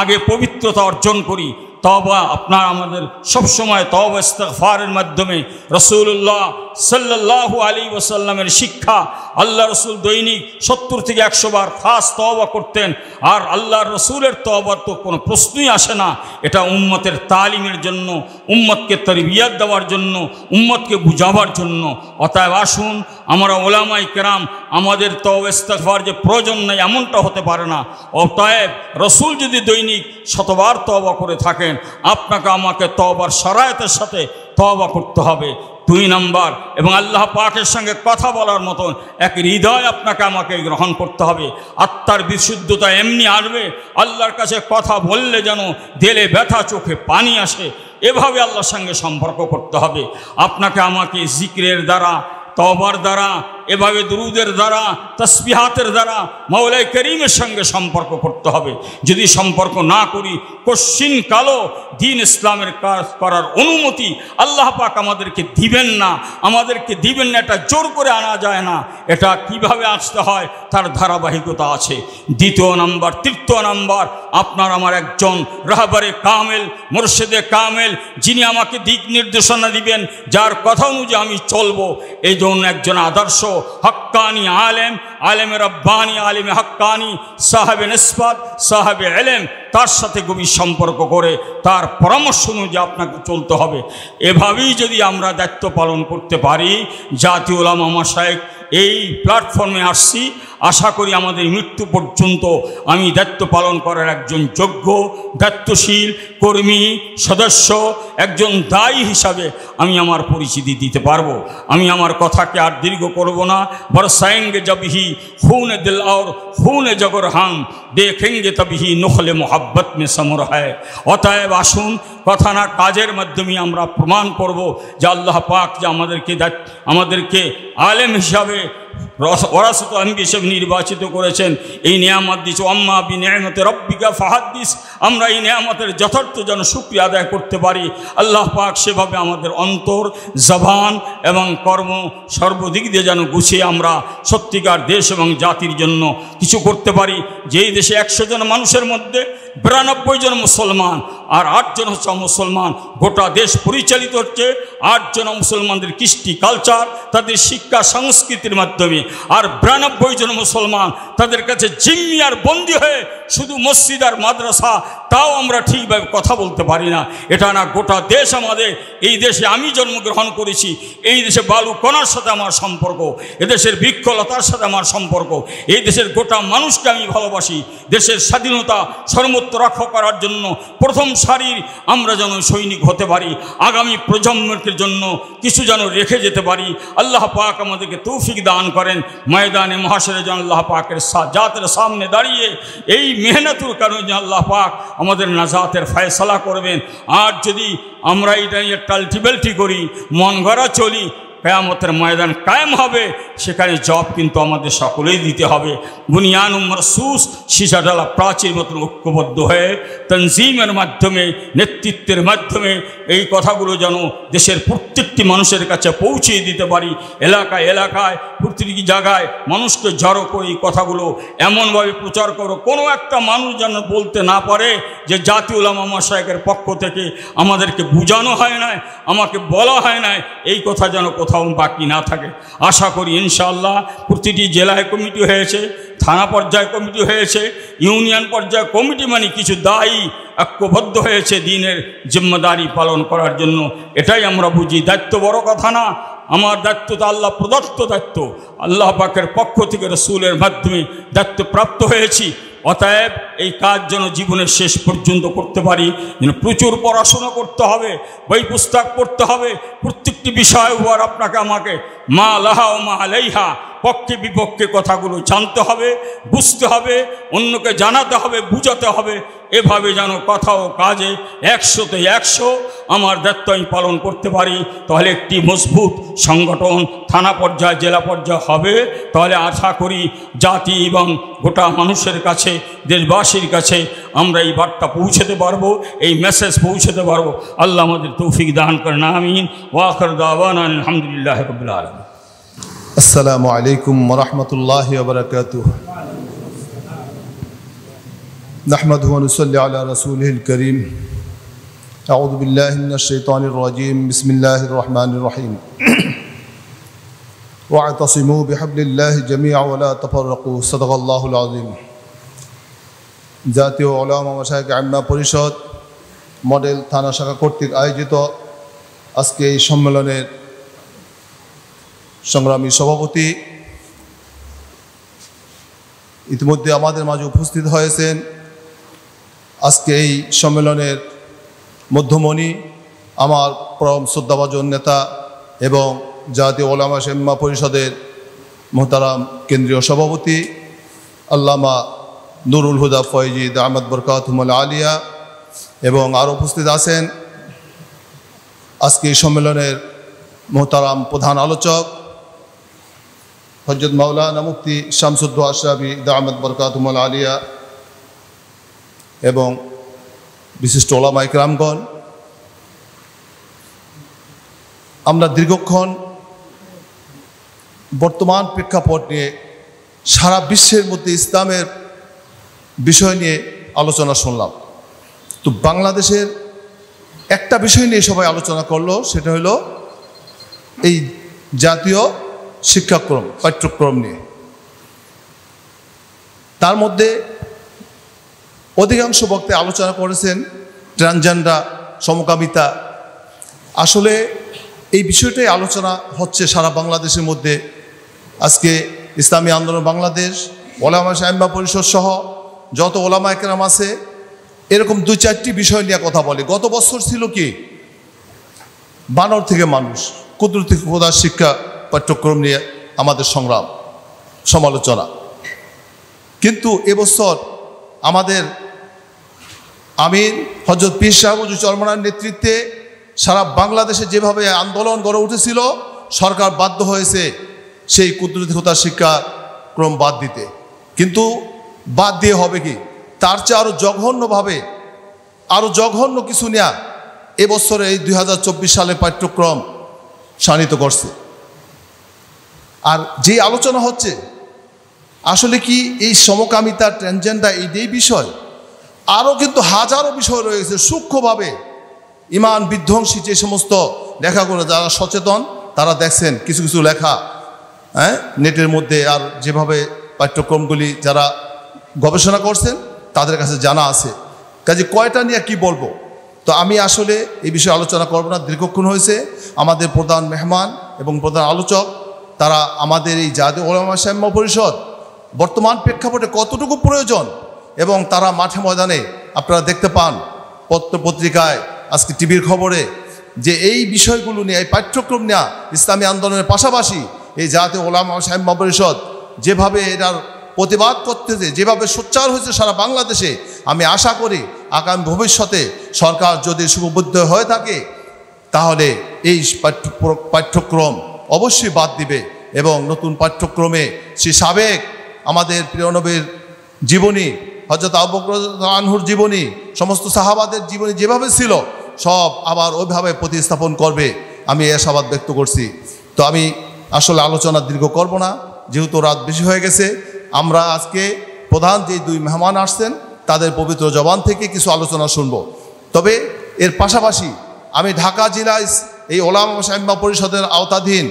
আগে পবিত্রতা অর্জন করি। তওবা আপনার আমাদের সবসময় তওবা ইস্তিগফারের মাধ্যমে রাসূলুল্লাহ সাল্লাল্লাহু আলাইহি ওয়াসাল্লামের শিক্ষা, আল্লাহ রসুল দৈনিক 70 থেকে 100 বার খাস তওবা করতেন। আর আল্লাহর রসুলের তওবার তো কোনো প্রশ্নই আসে না। এটা উম্মতের তালিমের জন্য, উম্মতকে তরবিয়ত দেওয়ার জন্য, উম্মতকে বুঝাবার জন্য। অতএব আসুন আমরা ওলামায়ে কেরাম, আমাদের তওবা ইস্তিগফার যে প্রয়োজন নেই এমনটা হতে পারে না। অতএব রসুল যদি দৈনিক 100 বার তওবা করে থাকেন, আপনাকে আমাকে তওবার শরায়তের সাথে তওবা করতে হবে। 2 নম্বর, এবং আল্লাহ পাকের সঙ্গে কথা বলার মতন এক হৃদয় আপনাকে আমাকে গ্রহণ করতে হবে। আত্মার বিশুদ্ধতা এমনি আসবে, আল্লাহর কাছে কথা বললে যেন দিলে ব্যথা, চোখে পানি আসে, এভাবে আল্লাহর সঙ্গে সম্পর্ক করতে হবে। আপনাকে আমাকে জিকিরের দ্বারা, তওবার দ্বারা, এভাবে দুরুদের দ্বারা, তাসবিহাতের দ্বারা মাওলাই করিমের সঙ্গে সম্পর্ক করতে হবে। যদি সম্পর্ক না করি, কশ্চিন কালো দ্বীন ইসলামের কাজ করার অনুমতি আল্লাহ পাক আমাদেরকে দিবেন না, আমাদেরকে দিবেন না। এটা জোর করে আনা যায় না, এটা কিভাবে আসতে হয় তার ধারাবাহিকতা আছে। দ্বিতীয় নম্বর, তৃতীয় নম্বর, আপনার আমার একজন রাহবারে কামেল, মুর্শিদে কামেল, যিনি আমাকে দিক নির্দেশনা দিবেন, যার কথা অনুযায়ী আমি চলবো। এই জন্য একজন আদর্শ হক্কানি আলেম, আলেমে রব্বানি, আলেমে হক্কানি, সাহেবে নিসবত, সাহেবে ইলম, তার সাথে গভীর সম্পর্ক করে তার পরামর্শ অনুযায়ী আপনাকে চলতে হবে। এভাবেই যদি আমরা দায়িত্ব পালন করতে পারি, জাতীয় উলামা মাশায়েখ এই প্ল্যাটফর্মে আসছি, আশা করি আমাদের মৃত্যু পর্যন্ত আমি দায়িত্ব পালন করার একজন যোগ্য, দায়িত্বশীল কর্মী, সদস্য, একজন দায়ী হিসাবে আমি আমার পরিচিতি দিতে পারবো। আমি আমার কথাকে আর দীর্ঘ করব না। বরসায়েঙ্গে জবহি খুনে দিল और খুনে জগর হাম দেখেঙ্গে তবহি নখলে মোহাব্বত মে সমর হয়। অতএব আসুন কথা না কাজের মাধ্যমে আমরা প্রমাণ করব যে আল্লাহ পাক যে আমাদেরকে আলেম হিসাবে ওয়ারাসাতুল আম্বিয়া হিসেবে নির্বাচিত করেছেন, এই নিয়ামত দিয়েছে। আম্মা বিনিয়ামতি রাব্বিকা ফাহাদ্দিস, আমরা এই নিয়ামতের যথার্থ যেন শুকরিয়া আদায় করতে পারি। আল্লাহ পাক সেভাবে আমাদের অন্তর, জবান এবং কর্ম সর্বদিক দিয়ে যেন গুছিয়ে আমরা সত্যিকার দেশ এবং জাতির জন্য কিছু করতে পারি। যেই দেশে 100 জন মানুষের মধ্যে 92 জন মুসলমান আর 8 জন হচ্ছে মুসলমান, গোটা দেশ পরিচালিত হচ্ছে 8 জন মুসলমানদের কৃষ্টি কালচার, তাদের শিক্ষা সংস্কৃতির মাধ্যমে। আর 92 জন মুসলমান তাদের কাছে জিম্মি আর বন্দী হয়ে শুধু মসজিদ আর মাদ্রাসা, তাও আমরা ঠিকভাবে কথা বলতে পারি না। এটা না, গোটা দেশ আমাদের। এই দেশে আমি জন্মগ্রহণ করেছি, এই দেশে বালু কণার সাথে আমার সম্পর্ক, এদেশের বৃক্ষলতার সাথে আমার সম্পর্ক, এই দেশের গোটা মানুষকে আমি ভালোবাসি। দেশের স্বাধীনতা সর্বত্র রক্ষা করার জন্য প্রথম সারির আমরা যেন সৈনিক হতে পারি, আগামী প্রজন্মের জন্য কিছু যেন রেখে যেতে পারি। আল্লাহ পাক আমাদেরকে তৌফিক দান করেন। ময়দানে মহাশরে যেন আল্লাহ পাকের জাতের সামনে দাঁড়িয়ে এই মেহনতের কারণে যেন আল্লাহ পাক আমাদের নাজাতের ফয়সালা করবেন। আর যদি আমরা এটা নিয়ে টালটিবেলটি করি, মন গড়া চলি, কিয়ামতের ময়দান কায়েম হবে, সেখানে জব কিন্তু আমাদের সকলেই দিতে হবে। বুনিয়ান মরসুস সিসাডালা প্রাচীর মতন ঐক্যবদ্ধ হয়ে তনজিমের মাধ্যমে, নেতৃত্বের মাধ্যমে এই কথাগুলো যেন দেশের প্রত্যেকটি মানুষের কাছে পৌঁছে দিতে পারি। এলাকায় এলাকায় প্রত্যেকটি জায়গায় মানুষকে জড়ো করে এই কথাগুলো এমনভাবে প্রচার করো, কোনো একটা মানুষ যেন বলতে না পারে যে জাতীয় উলামা মাশায়েখের পক্ষ থেকে আমাদেরকে বোঝানো হয় না, আমাকে বলা হয় না, এই কথা যেন কোথাও বাকি না থাকে। আশা করি ইনশাআল্লাহ প্রতিটি জেলায় কমিটি হয়েছে, থানা পর্যায়ে কমিটি হয়েছে, ইউনিয়ন পর্যায়ে কমিটি, মানে কিছু দায়ী ঐক্যবদ্ধ হয়েছে দিনের জিম্মেদারি পালন করার জন্য। এটাই আমরা বুঝি। দায়িত্ব বড় কথা না, আমার দায়িত্ব তো আল্লাহ প্রদত্ত দায়িত্ব, আল্লাহ পাকের পক্ষ থেকে রাসূলের মাধ্যমে দায়িত্বপ্রাপ্ত হয়েছি। অতএব এই কাজ যেন জীবনের শেষ পর্যন্ত করতে পারি, যেন প্রচুর পড়াশোনা করতে হবে, বই পুস্তক পড়তে হবে, প্রত্যেকটি বিষয় উপর আপনাকে আমাকে মা লাহা ও মা আলাইহা, পক্ষে বিপক্ষে কথাগুলো জানতে হবে, বুঝতে হবে, অন্যকে জানাতে হবে, বুঝাতে হবে। এভাবে যেন কথা ও কাজে 100তে 100 আমার দায়িত্ব আমি পালন করতে পারি। তাহলে একটি মজবুত সংগঠন থানা পর্যায়ে, জেলা পর্যায়ে হবে। তাহলে আশা করি জাতি এবং গোটা মানুষের কাছে, দেশবাসীর কাছে আমরা এই বার্তা পৌঁছাতে পারবো, এই মেসেজ পৌঁছাতে পারবো। আল্লাহ আমাদের তৌফিক দান করেন, আমিন। ওয়া আখিরু দাওয়ানা আলহামদুলিল্লাহি রাব্বিল আলামিন। আসসালামু আলাইকুম ওয়া রাহমাতুল্লাহি ওয়া বারাকাতুহু। নাহমাদুহু ওয়া নুসাল্লি আলা রাসূলিহিল কারীম। আউযু বিল্লাহি মিনাশ শাইতানির রাজীম। বিসমিল্লাহির রহমানির রহিম। ওয়া'তাসিমু বিহাবলিল্লাহি জামিআ ওয়া লা তাফাররাকু। সাদাকাল্লাহুল আযীম। জাতীয় উলামা মাশায়েখ আম্মা পরিষদ মডেল থানা শাখা কর্তৃক আয়োজিত আজকে এই সম্মেলনের সংগ্রামী সভাপতি, ইতিমধ্যে আমাদের মাঝে উপস্থিত হয়েছেন আজকে এই সম্মেলনের মধ্যমণি, আমার পরম শ্রদ্ধাভাজন নেতা এবং জাতীয় উলামা আম্মা পরিষদের মোহতারাম কেন্দ্রীয় সভাপতি আল্লামা নুরুল হুদা ফয়জি দামাত বরকাতুহুল আলিয়া, এবং আরও উপস্থিত আছেন আজকে এই সম্মেলনের মোহতারাম প্রধান আলোচক হযরত মাওলানা মুফতি শামসুদ্দৌলা আশরাফি দামাত বরকাতুহুল আলিয়া এবং বিশিষ্ট উলামা ইকরামগণ। আমরা দীর্ঘক্ষণ বর্তমান প্রেক্ষাপট নিয়ে, সারা বিশ্বের মধ্যে ইসলামের বিষয় নিয়ে আলোচনা শুনলাম। তো বাংলাদেশের একটা বিষয় নিয়ে সবাই আলোচনা করলো, সেটা হলো এই জাতীয় শিক্ষাক্রম, পাঠ্যক্রম নিয়ে। তার মধ্যে অধিকাংশ বক্তা আলোচনা করেছেন ট্রান্সজেন্ডার, সমকামিতা। আসলে এই বিষয়টাই আলোচনা হচ্ছে সারা বাংলাদেশের মধ্যে। আজকে ইসলামী আন্দোলন বাংলাদেশ, উলামা আম্মা পরিষদ সহ যত উলামা একরাম আছে, এরকম 2-4টি বিষয় নিয়ে কথা বলে। গত বছর ছিল কি, বানর থেকে মানুষ, কুদরত থেকে খোদার শিক্ষা পাঠ্যক্রম নিয়ে আমাদের সংগ্রাম, সমালোচনা। কিন্তু এবছর আমাদের আমির হযরত পীর সাহেব হুজুর চরমনার নেতৃত্বে সারা বাংলাদেশে যেভাবে আন্দোলন গড়ে উঠেছিল, সরকার বাধ্য হয়েছে সেই কুদরতি খোদার শিক্ষাক্রম বাদ দিতে। কিন্তু বাদ দিয়ে হবে কি, তার চেয়ে আরও জঘন্যভাবে, আরও জঘন্য কিছু নেয়া এবছরে এই 2024 সালে পাঠ্যক্রম শানিত করছে। আর যে আলোচনা হচ্ছে আসলে কি এই সমকামিতা, ট্রান্সজেন্ডার, এই বিষয় আরও কিন্তু হাজারো বিষয় রয়েছে। সূক্ষ্মভাবে ইমান বিধ্বংসী যে সমস্ত লেখাগুলো, যারা সচেতন তারা দেখছেন কিছু কিছু লেখা নেটের মধ্যে, আর যেভাবে পাঠ্যক্রমগুলি যারা গবেষণা করছেন তাদের কাছে জানা আছে। কাজে কয়টা নিয়ে কি বলবো, তো আমি আসলে এই বিষয়ে আলোচনা করব না, দীর্ঘক্ষণ হয়েছে। আমাদের প্রধান মেহমান এবং প্রধান আলোচক তারা আমাদের এই জাতীয় উলামা শাইম্মা পরিষদ বর্তমান প্রেক্ষাপটে কতটুকু প্রয়োজন, এবং তারা মাঠে ময়দানে আপনারা দেখতে পান পত্র পত্রিকায়, আজকে টিভির খবরে, যে এই বিষয়গুলো নিয়ে, এই পাঠ্যক্রম নিয়ে ইসলামী আন্দোলনের পাশাপাশি এই জাতীয় উলামা শাইম্মা পরিষদ যেভাবে এটার প্রতিবাদ করতেছে, যেভাবে সোচ্চার হয়েছে সারা বাংলাদেশে, আমি আশা করি আগামী ভবিষ্যতে সরকার যদি সুবদ্ধ হয়ে থাকে তাহলে এই পাঠ্যক্রম অবশ্যই বাদ দিবে এবং নতুন পাঠ্যক্রমে সেই সাবেক আমাদের প্রিয় নবীর জীবনী, হযরত আবু বকর আনহুর জীবনী, সমস্ত সাহাবাদের জীবনী যেভাবে ছিল সব আবার ওইভাবে প্রতিস্থাপন করবে, আমি এই আশাবাদ ব্যক্ত করছি। তো আমি আসলে আলোচনা দীর্ঘ করব না, যেহেতু রাত বেশি হয়ে গেছে। আমরা আজকে প্রধান যে দুই মেহমান আসছেন তাদের পবিত্র জবান থেকে কিছু আলোচনা শুনব। তবে এর পাশাপাশি আমি ঢাকা জেলায় এই উলামা শাইম্মা পরিষদের আওতাধীন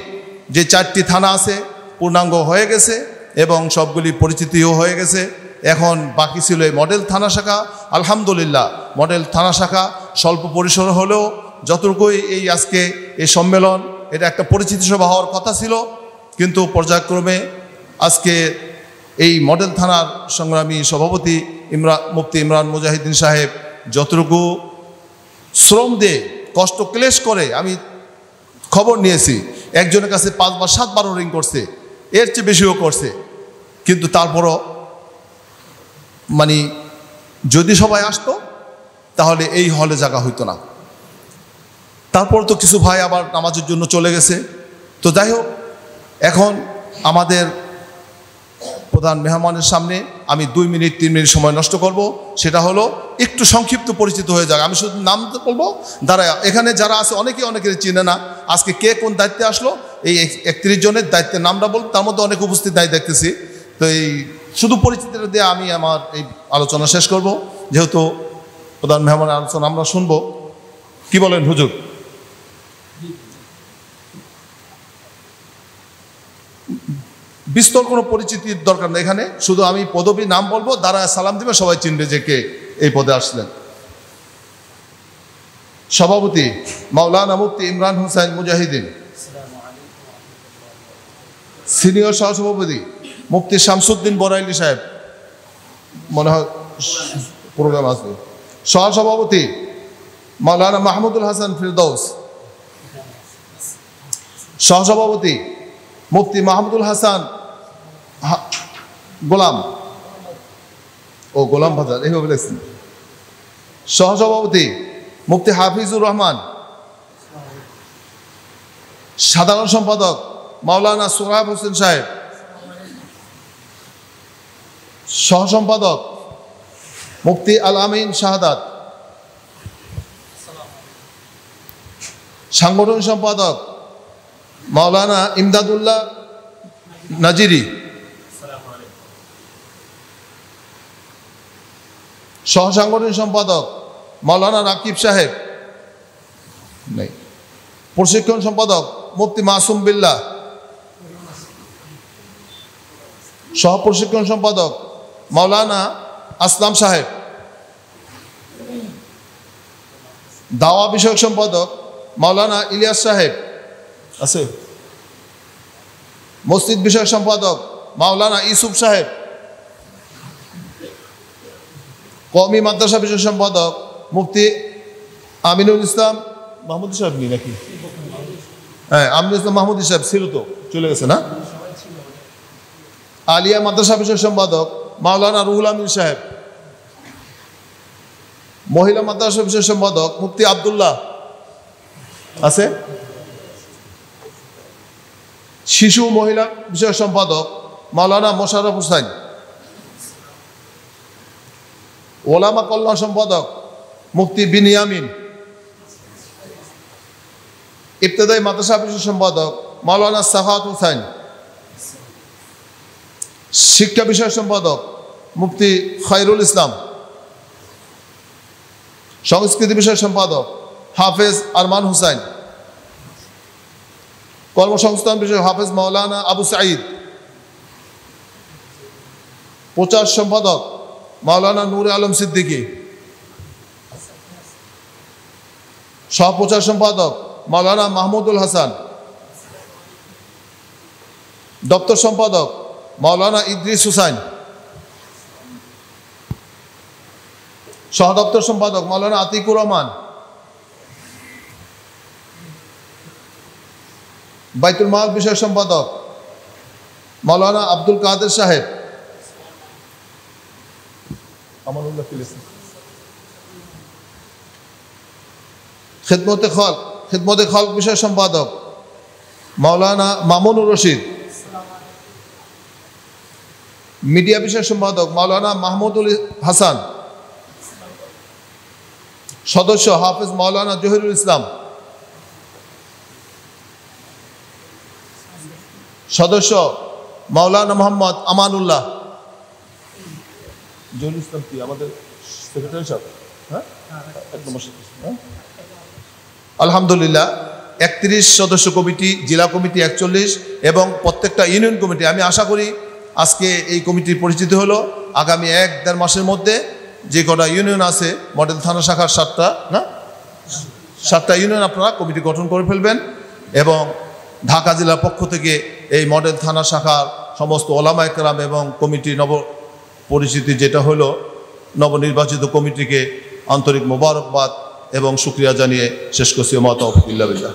যে 4টি থানা আছে পূর্ণাঙ্গ হয়ে গেছে এবং সবগুলি পরিচিতিও হয়ে গেছে। এখন বাকি ছিল এই মডেল থানা শাখা। আলহামদুলিল্লাহ মডেল থানা শাখা স্বল্প পরিসর হলেও যতটুকুই এই আজকে এই সম্মেলন, এটা একটা পরিচিতি সভা হওয়ার কথা ছিল, কিন্তু পর্যায়ক্রমে আজকে এই মডেল থানার সংগ্রামী সভাপতি মুফতি ইমরান মুজাহিদ্দিন সাহেব যতটুকু শ্রম দিয়ে কষ্ট ক্লেশ করে, আমি খবর নিয়েছি একজনের কাছে 5 বার 7 বার রিং করছে, এর চেয়ে বেশিও করছে, কিন্তু তারপরও মানে যদি সবাই আসতো তাহলে এই হলে জায়গা হইতো না। তারপর তো কিছু ভাই আবার নামাজের জন্য চলে গেছে। তো যাই হোক, এখন আমাদের প্রধান মেহমানের সামনে আমি 2 মিনিট 3 মিনিট সময় নষ্ট করব, সেটা হলো একটু সংক্ষিপ্ত পরিচিত হয়ে যাক। আমি শুধু নাম বলবো, দ্বারা এখানে যারা আছে অনেকের চিনে না। আজকে কে কোন দায়িত্বে আসলো, এই 31 জনের দায়িত্বের নামটা বলবো, তার মধ্যে অনেক উপস্থিত নাই দেখতেছি। তো এই শুধু পরিচিতিটা দিয়ে আমি আমার এই আলোচনা শেষ করব, যেহেতু প্রধান মেহমানের আলোচনা আমরা শুনবো। কি বলেন হুজুর? বিস্তর কোনো পরিচিতির দরকার নেই, এখানে শুধু আমি পদবী নাম বলবো, দ্বারা সালাম দিবে, সবাই চিনবে যে কে এই পদে আসলেন। সভাপতি মাওলানা মুফতি ইমরান হোসেন মুজাহিদিন। সিনিয়র সহসভাপতি মুফতি শামসুদ্দিন বরাইলি সাহেব, মনে হয় প্রোগ্রাম আসবে। সহসভাপতি মাওলানা মাহমুদুল হাসান ফিরদৌস। সহসভাপতি মুফতি মাহমুদুল হাসান গোলাম বাজার, এইভাবে লিখছেন। সহসভাপতি মুফতি হাফিজুর রহমান। সাধারণ সম্পাদক মাওলানা সোহরাব হোসেন সাহেব। সহসম্পাদক মুফতি আল আমিন শাহাদাত। সাংগঠনিক সম্পাদক মাওলানা ইমদাদুল্লাহ নাজিরি। সহসাংগঠনিক সম্পাদক মাওলানা রাকিব সাহেব নেই। প্রশিক্ষণ সম্পাদক মুফতি মাসুম বিল্লাহ। সহ প্রশিক্ষণ সম্পাদক মাওলানা আসলাম সাহেব। দাওয়া বিষয়ক সম্পাদক মাওলানা ইলিয়াস সাহেব আছে। মসজিদ বিষয়ক সম্পাদক মাওলানা ইউসুফ সাহেব। কওমি মাদ্রাসা বিষয়ক সম্পাদক মুফতি আমিনুল ইসলাম মাহমুদ সাহেব নি নাকি? হ্যাঁ, আমিনুল ইসলাম মাহমুদ সাহেব ছিল, তো চলে গেছে না? আলিয়া মাদ্রাসা বিষয়ক সম্পাদক মাওলানা রুহুল আমিন সাহেব। মহিলা মাদ্রাসা বিষয়ক সম্পাদক মুফতি আব্দুল্লাহ আছে। শিশু মহিলা বিষয়ক সম্পাদক মাওলানা মোশাররফ হোসেন। ওলামা কল্যাণ সম্পাদক মুফতি বিনিয়ামিন। ইবতেদায়ী মাদ্রাসা বিষয়ক সম্পাদক মাওলানা সাফাত হোসেন। শিক্ষা বিষয়ক সম্পাদক মুফতি খায়রুল ইসলাম। সংস্কৃতি বিষয়ক সম্পাদক হাফেজ আরমান হুসাইন। কর্মসংস্থান বিষয়ক হাফেজ মাওলানা আবু সাঈদ। প্রচার সম্পাদক মাওলানা নূর আলম সিদ্দিকী। সহপ্রচার সম্পাদক মাওলানা মাহমুদুল হাসান। দপ্তর সম্পাদক মাওলানা ইদ্রিস হুসাইন। সহদপ্তর সম্পাদক মাওলানা আতিকুর রহমান। বাইতুল মাল বিষয় সম্পাদক মাওলানা আব্দুল কাদের সাহেব। খিদমতে খালক বিষয় সম্পাদক মাওলানা মামুনুর রশিদ। মিডিয়া বিষয় সম্পাদক মাওলানা মাহমুদুল হাসান। সদস্য হাফেজ মাওলানা জহিরুল ইসলাম। সদস্য মাওলানা মোহাম্মদ আমানুল্লাহ। জহিরুল ইসলাম কি আমাদের সেক্রেটারি সাহেব? হ্যাঁ, আলহামদুলিল্লাহ 31 সদস্য কমিটি, জেলা কমিটি 41 এবং প্রত্যেকটা ইউনিয়ন কমিটি। আমি আশা করি আজকে এই কমিটির পরিচিতি হলো। আগামী 1-1.5 মাসের মধ্যে যে কটা ইউনিয়ন আছে মডেল থানা শাখার 7টা ইউনিয়ন আপনারা কমিটি গঠন করে ফেলবেন এবং ঢাকা জেলার পক্ষ থেকে এই মডেল থানা শাখার সমস্ত ওলামা একরাম এবং কমিটি পরিচিতি যেটা হলো নবনির্বাচিত কমিটিকে আন্তরিক মোবারকবাদ এবং শুকরিয়া জানিয়ে শেষ করছি। ওয়া মা তাওফীক ইল্লা বিল্লাহ।